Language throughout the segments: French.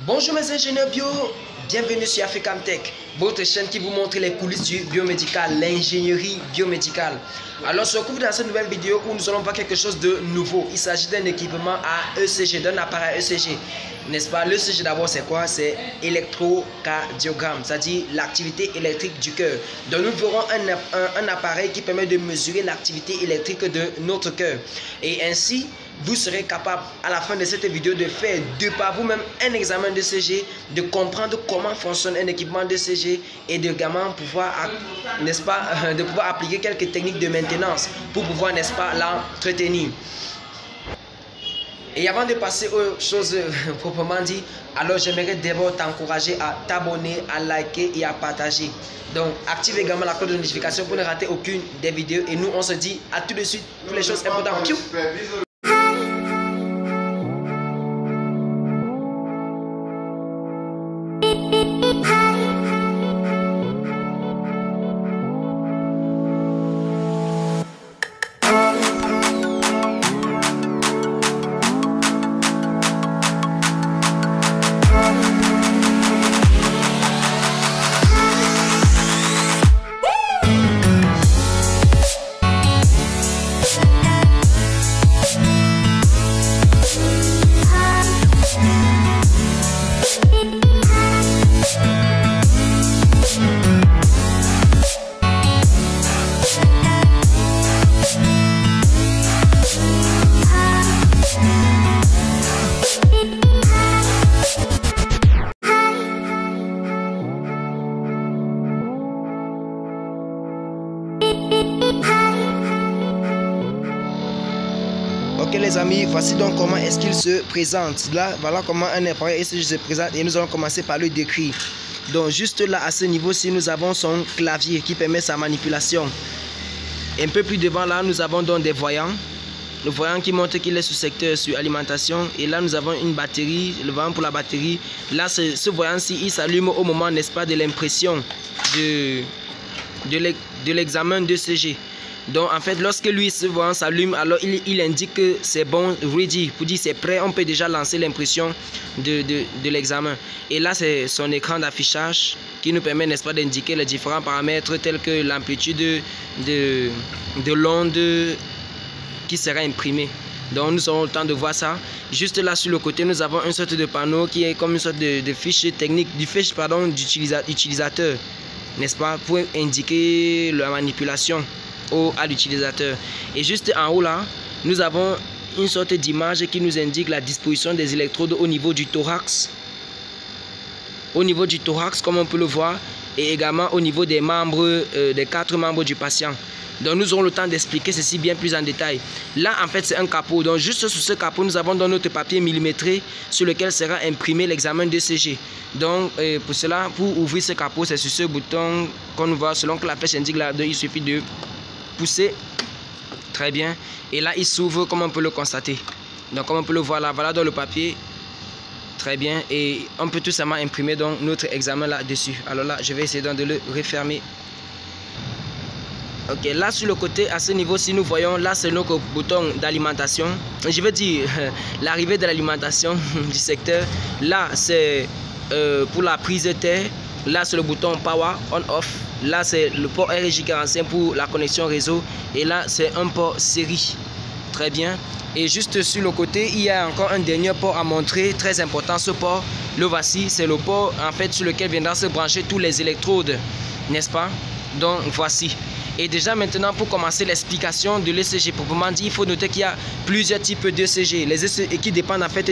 Bonjour mes ingénieurs bio, bienvenue sur Africam Tech, votre chaîne qui vous montre les coulisses du biomédical, l'ingénierie biomédicale. Alors, on se retrouve dans cette nouvelle vidéo où nous allons voir quelque chose de nouveau. Il s'agit d'un équipement à ECG, d'un appareil ECG. N'est-ce pas? L'ECG d'abord c'est quoi? C'est électrocardiogramme, c'est-à-dire l'activité électrique du cœur. Donc nous verrons un appareil qui permet de mesurer l'activité électrique de notre cœur. Et ainsi, vous serez capable à la fin de cette vidéo de faire de par vous-même un examen d'ECG, de comprendre comment fonctionne un équipement d'ECG et de également pouvoir, n'est-ce pas, de pouvoir appliquer quelques techniques de maintenance pour pouvoir, n'est-ce pas, l'entretenir. Et avant de passer aux choses proprement dites, alors j'aimerais d'abord t'encourager à t'abonner, à liker et à partager. Donc active également la cloche de notification pour ne rater aucune des vidéos. Et nous on se dit à tout de suite pour les choses importantes. Ok les amis, voici donc comment est-ce qu'il se présente. Là, voilà comment un appareil ECG se présente et nous allons commencer par le décrire. Donc juste là à ce niveau-ci, nous avons son clavier qui permet sa manipulation. Un peu plus devant là, nous avons donc des voyants. Le voyant qui montre qu'il est sous secteur sur alimentation. Et là nous avons une batterie, le voyant pour la batterie. Là ce voyant-ci, il s'allume au moment, n'est-ce pas, de l'impression de l'examen d'ECG. Donc en fait lorsque lui ce voyant s'allume, alors il indique que c'est bon, ready, pour dire c'est prêt, on peut déjà lancer l'impression de l'examen. Et là c'est son écran d'affichage qui nous permet, n'est-ce pas, d'indiquer les différents paramètres tels que l'amplitude de l'onde qui sera imprimée. Donc nous aurons le temps de voir ça. Juste là sur le côté nous avons une sorte de panneau qui est comme une sorte de fiche technique, d'utilisateur, n'est-ce pas, pour indiquer la manipulation à l'utilisateur. Et juste en haut là, nous avons une sorte d'image qui nous indique la disposition des électrodes au niveau du thorax. Au niveau du thorax, comme on peut le voir, et également au niveau des membres, des 4 membres du patient. Donc nous aurons le temps d'expliquer ceci bien plus en détail. Là en fait c'est un capot. Donc juste sur ce capot nous avons dans notre papier millimétré sur lequel sera imprimé l'examen d'ECG. Donc pour cela, pour ouvrir ce capot, c'est sur ce bouton qu'on voit selon que la flèche indique là, il suffit de pousser, très bien, et là il s'ouvre comme on peut le constater. Donc comme on peut le voir là, voilà dans le papier, très bien, et on peut tout simplement imprimer donc notre examen là dessus. Alors là je vais essayer donc de le refermer. Ok, là sur le côté à ce niveau, si nous voyons là c'est notre bouton d'alimentation, je veux dire l'arrivée de l'alimentation du secteur. Là c'est pour la prise de terre. Là c'est le bouton power on off. Là c'est le port RJ45 pour la connexion réseau. Et là c'est un port série. Très bien. Et juste sur le côté il y a encore un dernier port à montrer, très important. Ce port, le voici, c'est le port en fait sur lequel viendra se brancher tous les électrodes, n'est-ce pas? Donc voici. Et déjà maintenant pour commencer l'explication de l'ECG proprement dit, il faut noter qu'il y a plusieurs types d'ECG. Les ECG qui dépendent en fait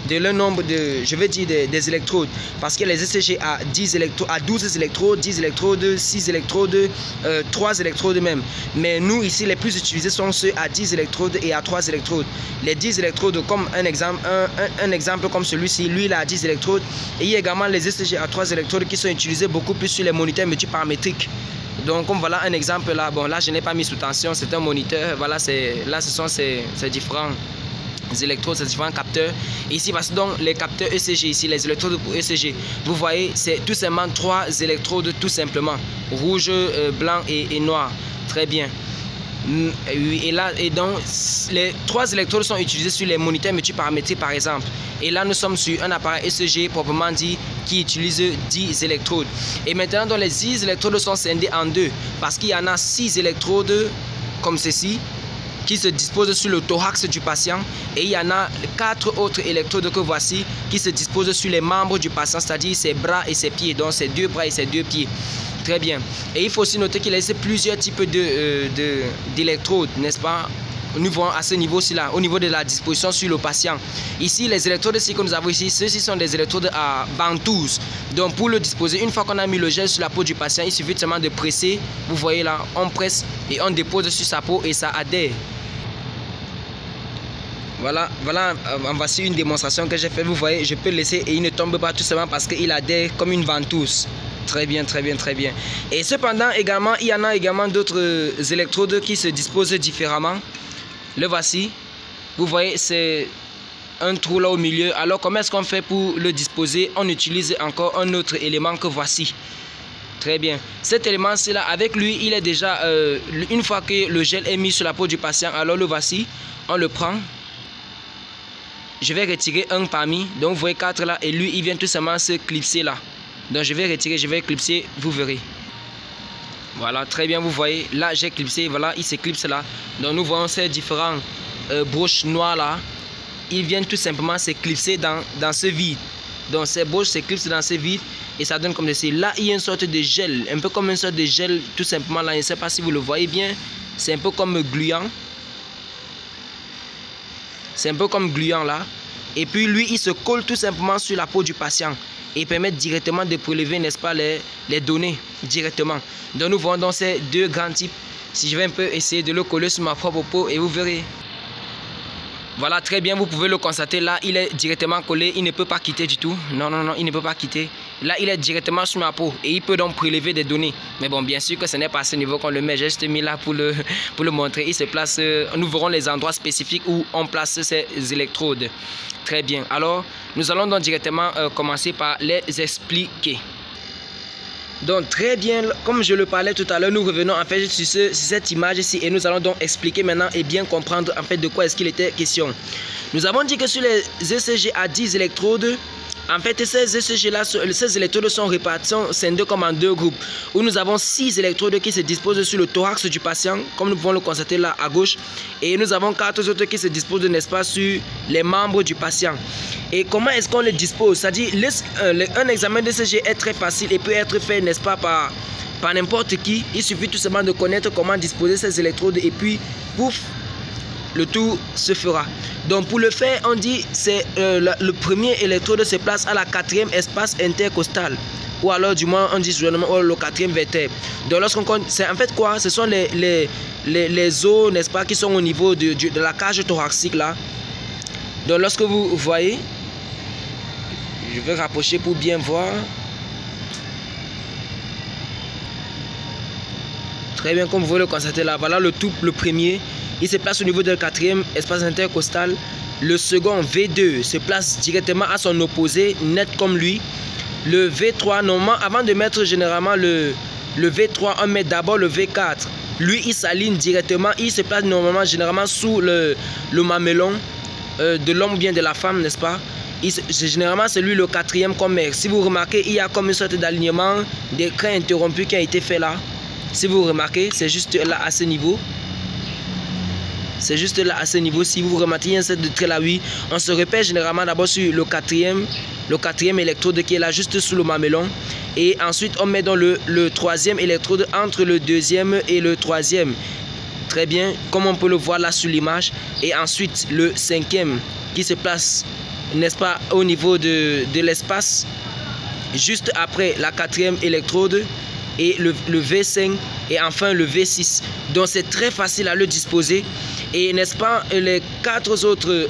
de leur nombre de, je veux dire des électrodes, parce qu'il y a les ECG à 10 électrodes, à 12 électrodes, 10 électrodes, 6 électrodes, 3 électrodes même. Mais nous ici les plus utilisés sont ceux à 10 électrodes et à 3 électrodes. Les 10 électrodes comme un exemple comme celui-ci, lui il a 10 électrodes. Et il y a également les ECG à 3 électrodes qui sont utilisés beaucoup plus sur les moniteurs multiparamétriques. Donc comme voilà un exemple là, bon là je n'ai pas mis sous tension, c'est un moniteur, voilà là ce sont ces différents électrodes, ces différents capteurs. Et ici voici donc les capteurs ECG, ici les électrodes pour ECG. Vous voyez c'est tout simplement 3 électrodes tout simplement, rouge, blanc et noir. Très bien. Et donc, les 3 électrodes sont utilisés sur les moniteurs multiparamétriques par exemple. Et là, nous sommes sur un appareil ECG proprement dit qui utilise 10 électrodes. Et maintenant, donc, les 10 électrodes sont scindées en 2 parce qu'il y en a 6 électrodes comme ceci qui se disposent sur le thorax du patient et il y en a 4 autres électrodes que voici qui se disposent sur les membres du patient, c'est-à-dire ses bras et ses pieds, donc ses 2 bras et ses 2 pieds. Très bien. Et il faut aussi noter qu'il existe plusieurs types d'électrodes, n'est-ce pas? Nous voyons à ce niveau-ci là, au niveau de la disposition sur le patient. Ici, les électrodes que nous avons ici, ceux-ci sont des électrodes à ventouses. Donc pour le disposer, une fois qu'on a mis le gel sur la peau du patient, il suffit seulement de presser. Vous voyez là, on presse et on dépose sur sa peau et ça adhère. Voilà, voici une démonstration que j'ai faite. Vous voyez, je peux le laisser et il ne tombe pas tout simplement parce qu'il adhère comme une ventouse. Très bien, très bien, très bien. Et cependant, également, il y en a également d'autres électrodes qui se disposent différemment. Le voici. Vous voyez, c'est un trou là au milieu. Alors, comment est-ce qu'on fait pour le disposer? On utilise encore un autre élément que voici. Très bien. Cet élément-ci là, avec lui, il est déjà, une fois que le gel est mis sur la peau du patient, alors le voici. On le prend. Je vais retirer un parmi. Donc, vous voyez 4 là. Et lui, il vient tout simplement se clipser là. Donc je vais retirer, je vais clipser, vous verrez. Voilà, très bien, vous voyez. Là, j'ai clipsé, voilà, il s'éclipse là. Donc nous voyons ces différents broches noires là. Ils viennent tout simplement s'éclipser dans ce vide. Donc ces broches s'éclipsent dans ce vide et ça donne comme ceci. Là, il y a une sorte de gel, un peu comme une sorte de gel tout simplement là. Je ne sais pas si vous le voyez bien. C'est un peu comme gluant. C'est un peu comme gluant là. Et puis lui, il se colle tout simplement sur la peau du patient. Et permettre directement de prélever, n'est-ce pas, les données directement. Donc nous voyons donc ces 2 grands types. Si je vais un peu essayer de le coller sur ma propre peau et vous verrez. Voilà, très bien, vous pouvez le constater. Là, il est directement collé, il ne peut pas quitter du tout. Non, non, non, il ne peut pas quitter. Là, il est directement sur ma peau et il peut donc prélever des données. Mais bon, bien sûr que ce n'est pas à ce niveau qu'on le met. J'ai juste mis là pour le montrer. Il se place, nous verrons les endroits spécifiques où on place ces électrodes. Très bien. Alors, nous allons donc directement commencer par les expliquer. Donc très bien, comme je le parlais tout à l'heure, nous revenons en fait sur cette image ici et nous allons donc expliquer maintenant et bien comprendre en fait de quoi est-ce qu'il était question. Nous avons dit que sur les ECG à 10 électrodes, en fait ces ECG là, ces électrodes sont réparties, scindées comme en 2 groupes, où nous avons 6 électrodes qui se disposent sur le thorax du patient, comme nous pouvons le constater là à gauche, et nous avons 4 autres qui se disposent, n'est-ce pas, sur les membres du patient. Et comment est-ce qu'on les dispose? C'est-à-dire, un examen d'ECG est très facile et peut être fait, n'est-ce pas, par n'importe qui. Il suffit tout simplement de connaître comment disposer ces électrodes et puis, pouf, le tout se fera. Donc, pour le faire, on dit c'est le premier électrode se place à la 4e espace intercostal. Ou alors, du moins, on dit soudainement le 4e vertèbre. Donc, lorsqu'on compte, c'est en fait quoi? Ce sont les os, n'est-ce pas, qui sont au niveau de la cage thoracique là. Donc, lorsque vous voyez, je vais rapprocher pour bien voir. Très bien, comme vous pouvez le constater là, voilà le premier. Il se place au niveau de la 4e espace intercostal. Le second, V2, se place directement à son opposé, net comme lui. Le V3, normalement, avant de mettre généralement le V3, on met d'abord le V4. Lui, il s'aligne directement, il se place normalement, généralement, sous le mamelon de l'homme ou bien de la femme, n'est-ce pas? Généralement, c'est lui le 4e qu'on met. Si vous remarquez, il y a comme une sorte d'alignement des crins interrompus qui a été fait là. Si vous remarquez, c'est juste là à ce niveau. C'est juste là à ce niveau. Si vous remarquez, il y a un set de traits là, oui. On se repère généralement d'abord sur le 4e électrode qui est là juste sous le mamelon. Et ensuite, on met dans le 3e électrode entre le 2e et le 3e. Très bien, comme on peut le voir là sur l'image. Et ensuite, le 5e qui se place, n'est-ce pas, au niveau de l'espace, juste après la 4e électrode. Et le V5 et enfin le V6. Donc c'est très facile à le disposer. Et n'est-ce pas, les 4 autres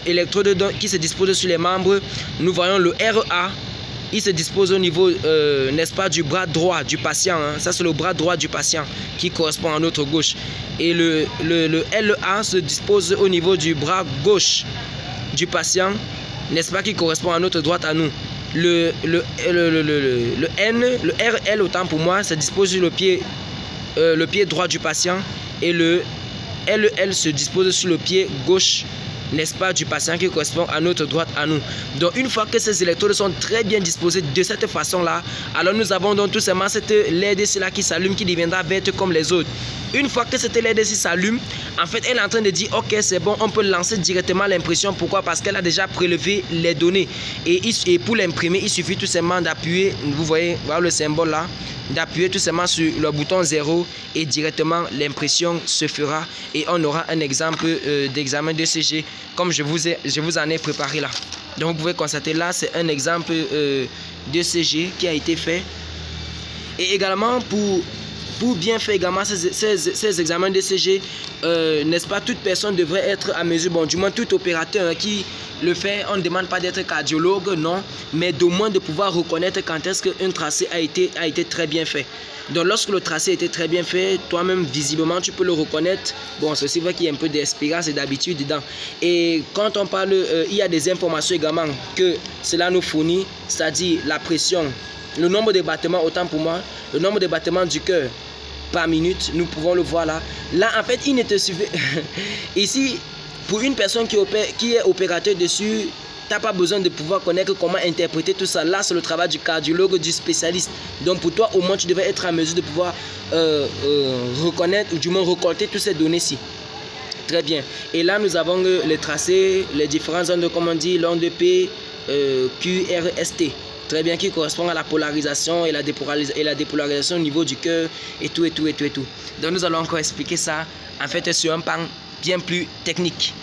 électrodes qui se disposent sur les membres, nous voyons le RA. Il se dispose au niveau, n'est-ce pas, du bras droit du patient. Hein. Ça c'est le bras droit du patient qui correspond à notre gauche. Et le LA se dispose au niveau du bras gauche du patient, n'est-ce pas, qui correspond à notre droite à nous. Le RL, autant pour moi, se dispose sur le pied droit du patient. Et le elle se dispose sur le pied gauche, n'est-ce pas, du patient qui correspond à notre droite à nous. Donc une fois que ces électrodes sont très bien disposées de cette façon-là, alors nous avons donc tout simplement cette LED ici là qui s'allume, qui deviendra verte comme les autres. Une fois que cette LED ici s'allume, en fait elle est en train de dire ok c'est bon, on peut lancer directement l'impression. Pourquoi? Parce qu'elle a déjà prélevé les données. Et pour l'imprimer, il suffit tout simplement d'appuyer, vous voyez, voilà le symbole là, d'appuyer tout simplement sur le bouton 0 et directement l'impression se fera et on aura un exemple d'examen d'ECG comme je vous en ai préparé là. Donc vous pouvez constater là, c'est un exemple d'ECG qui a été fait. Et également pour bien faire également ces examens d'ECG, n'est-ce pas, toute personne devrait être à mesure, bon du moins tout opérateur qui le fait, on ne demande pas d'être cardiologue, non, mais d'au moins de pouvoir reconnaître quand est-ce qu'un tracé a été très bien fait. Donc lorsque le tracé a été très bien fait, toi-même visiblement tu peux le reconnaître. Bon, c'est aussi vrai qu'il y a un peu d'expérience et d'habitude dedans. Et quand on parle, il y a des informations également que cela nous fournit, c'est-à-dire la pression, le nombre de battements, autant pour moi, le nombre de battements du cœur par minute, nous pouvons le voir là. Là en fait il ne te suffit ici pour une personne qui est opérateur dessus, tu n'as pas besoin de pouvoir connaître comment interpréter tout ça. Là c'est le travail du cardiologue, du spécialiste. Donc pour toi au moins tu devrais être en mesure de pouvoir reconnaître ou du moins récolter toutes ces données-ci. Très bien. Et là nous avons les tracés, les différentes ondes, comme on dit, l'onde P, Q, R, S, T. Très bien, qui correspond à la polarisation et la dépolarisation au niveau du cœur et tout. Donc nous allons encore expliquer ça en fait sur un pan bien plus technique.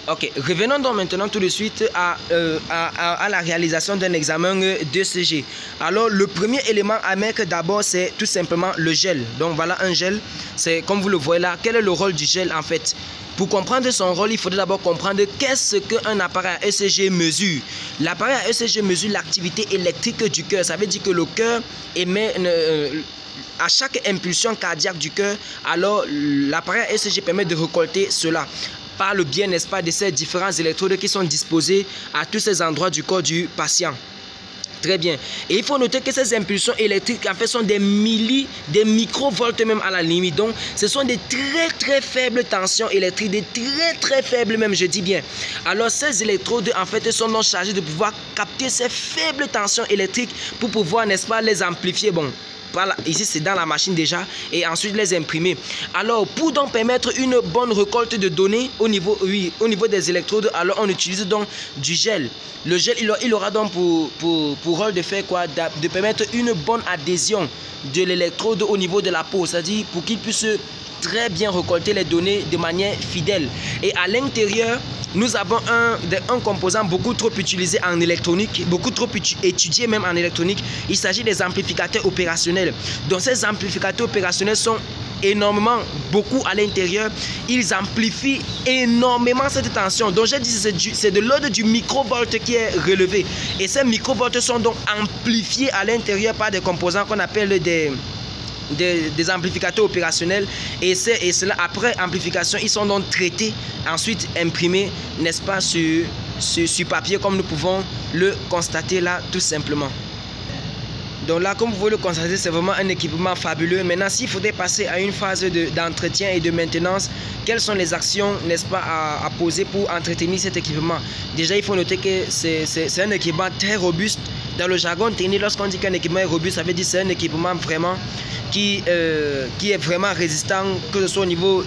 Ok, revenons donc maintenant tout de suite à la réalisation d'un examen d'ECG. Alors le premier élément à mettre d'abord c'est tout simplement le gel. Donc voilà un gel, c'est comme vous le voyez là. Quel est le rôle du gel en fait? Pour comprendre son rôle, il faudrait d'abord comprendre qu'est-ce qu'un appareil à ECG mesure. L'appareil à ECG mesure l'activité électrique du cœur. Ça veut dire que le cœur émet à chaque impulsion cardiaque du cœur, alors l'appareil à ECG permet de récolter cela par le biais, n'est-ce pas, de ces différents électrodes qui sont disposés à tous ces endroits du corps du patient. Très bien. Et il faut noter que ces impulsions électriques en fait sont des microvolts même à la limite. Donc ce sont des très faibles tensions électriques, des très faibles même, je dis bien. Alors ces électrodes en fait sont donc chargées de pouvoir capter ces faibles tensions électriques pour pouvoir, n'est-ce pas, les amplifier. Bon, ici c'est dans la machine déjà et ensuite les imprimer. Alors pour donc permettre une bonne récolte de données au niveau des électrodes, alors on utilise donc du gel. Le gel il aura donc pour rôle de faire quoi? De permettre une bonne adhésion de l'électrode au niveau de la peau, c'est-à-dire pour qu'il puisse très bien récolter les données de manière fidèle. Et à l'intérieur, nous avons un composant beaucoup trop utilisé en électronique, beaucoup trop étudié même en électronique. Il s'agit des amplificateurs opérationnels. Donc ces amplificateurs opérationnels sont beaucoup à l'intérieur. Ils amplifient énormément cette tension. Donc j'ai dit c'est de l'ordre du microvolt qui est relevé. Et ces microvolts sont donc amplifiés à l'intérieur par des composants qu'on appelle des amplificateurs opérationnels et cela après amplification ils sont donc traités, ensuite imprimés, n'est-ce pas, sur papier comme nous pouvons le constater là tout simplement. Donc là, comme vous pouvez le constater, c'est vraiment un équipement fabuleux. Maintenant, s'il faudrait passer à une phase d'entretien et de maintenance, quelles sont les actions, n'est-ce pas, à poser pour entretenir cet équipement? Déjà, il faut noter que c'est un équipement très robuste. Dans le jargon technique, lorsqu'on dit qu'un équipement est robuste, ça veut dire que c'est un équipement vraiment qui est vraiment résistant, que ce soit au niveau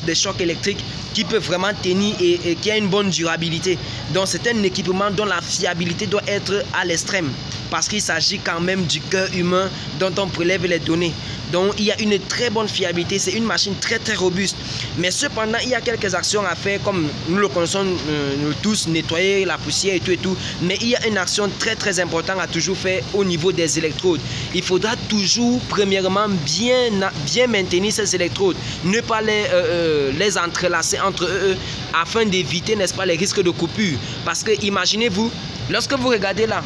des chocs électriques, qui peut vraiment tenir et qui a une bonne durabilité. Donc c'est un équipement dont la fiabilité doit être à l'extrême, parce qu'il s'agit quand même du cœur humain dont on prélève les données. Donc il y a une très bonne fiabilité, c'est une machine très robuste. Mais cependant, il y a quelques actions à faire, comme nous le connaissons nous tous, nettoyer la poussière et tout. Mais il y a une action très importante à toujours faire au niveau des électrodes. Il faudra toujours, premièrement, bien maintenir ces électrodes. Ne pas les entrelacer entre eux afin d'éviter, n'est-ce pas, les risques de coupure. Parce que imaginez-vous, lorsque vous regardez là,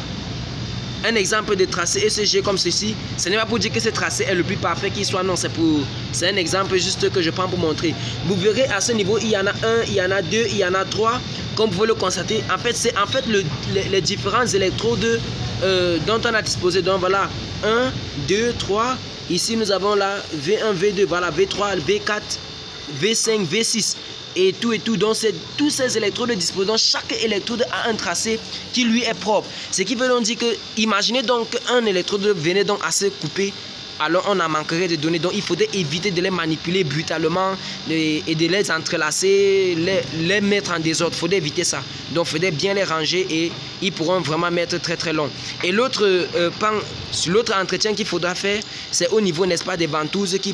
un exemple de tracé ECG comme ceci, ce n'est pas pour dire que ce tracé est le plus parfait qui soit, non, c'est un exemple juste que je prends pour montrer. Vous verrez à ce niveau, il y en a un, il y en a deux, il y en a trois, comme vous pouvez le constater. En fait, c'est les différents électrodes dont on a disposé. Donc voilà, 1, 2, 3, Ici, nous avons là V1, V2, voilà, V3, V4, V5, V6 et tout. Donc, tous ces électrodes disposent. Donc, chaque électrode a un tracé qui lui est propre. Ce qui veut donc dire que, imaginez donc qu'un électrode venait donc à se couper. Alors on en manquerait de données. Donc il faudrait éviter de les manipuler brutalement et de les entrelacer, les mettre en désordre. Il faudrait éviter ça. Donc il faudrait bien les ranger et ils pourront vraiment mettre très long. Et l'autre entretien qu'il faudra faire, c'est au niveau, n'est-ce pas, des ventouses qui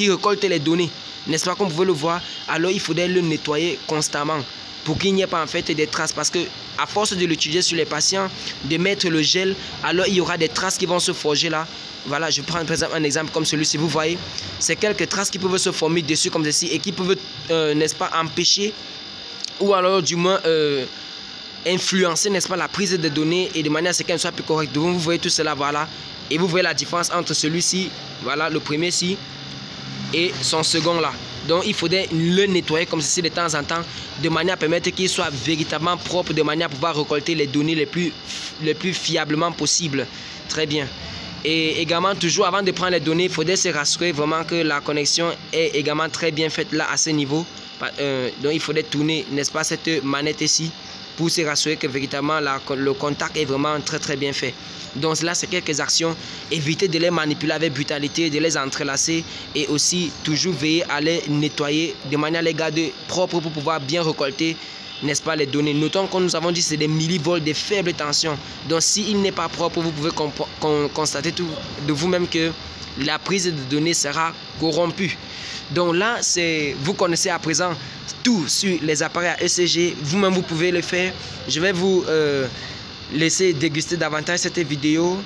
récoltent les données. N'est-ce pas, comme vous pouvez le voir. Alors il faudrait le nettoyer constamment pour qu'il n'y ait pas en fait des traces, parce que à force de l'utiliser sur les patients, de mettre le gel, alors il y aura des traces qui vont se forger là. Voilà, je prends par exemple un exemple comme celui-ci, vous voyez, c'est quelques traces qui peuvent se former dessus comme ceci et qui peuvent, n'est-ce pas, empêcher ou alors du moins influencer, n'est-ce pas, la prise de données et de manière à ce qu'elle soit plus correcte. Donc vous voyez tout cela, voilà, et vous voyez la différence entre celui-ci, voilà, le premier-ci et son second là. Donc il faudrait le nettoyer comme ceci de temps en temps, de manière à permettre qu'il soit véritablement propre, de manière à pouvoir récolter les données les plus fiablement possible. Très bien. Et également, toujours avant de prendre les données, il faudrait se rassurer vraiment que la connexion est également très bien faite là à ce niveau. Donc il faudrait tourner, n'est-ce pas, cette manette ici pour se rassurer que véritablement le contact est vraiment très bien fait. Donc là, c'est quelques actions. Éviter de les manipuler avec brutalité, de les entrelacer et aussi toujours veiller à les nettoyer de manière à les garder propres pour pouvoir bien récolter, n'est-ce pas, les données. Notons que nous avons dit que c'est des millivolts de faible tension. Donc s'il n'est pas propre, vous pouvez constater tout de vous-même que la prise de données sera corrompue. Donc là, vous connaissez à présent tout sur les appareils à ECG. Vous-même, vous pouvez le faire. Je vais vous laisser déguster davantage cette vidéo.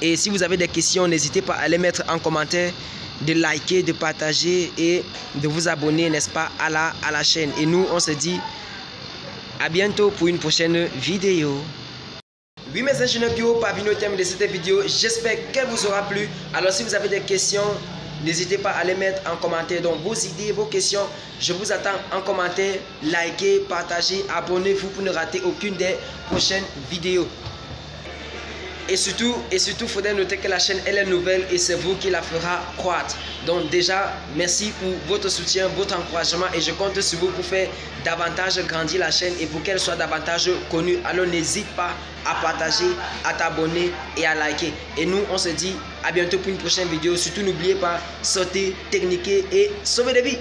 Et si vous avez des questions, n'hésitez pas à les mettre en commentaire, de liker, de partager et de vous abonner, n'est-ce pas, à la chaîne. Et nous, on se dit à bientôt pour une prochaine vidéo. Oui, mes ingénieurs qui ont parvenu au thème de cette vidéo, j'espère qu'elle vous aura plu. Alors si vous avez des questions, n'hésitez pas à les mettre en commentaire. Donc vos idées, vos questions, je vous attends en commentaire. Likez, partagez, abonnez-vous pour ne rater aucune des prochaines vidéos. Et surtout, il faudrait noter que la chaîne elle est nouvelle et c'est vous qui la fera croître. Donc déjà, merci pour votre soutien, votre encouragement et je compte sur vous pour faire davantage grandir la chaîne et pour qu'elle soit davantage connue. Alors n'hésite pas à partager, à t'abonner et à liker. Et nous, on se dit à bientôt pour une prochaine vidéo. Surtout, n'oubliez pas, sautez, techniquer et sauver des vies.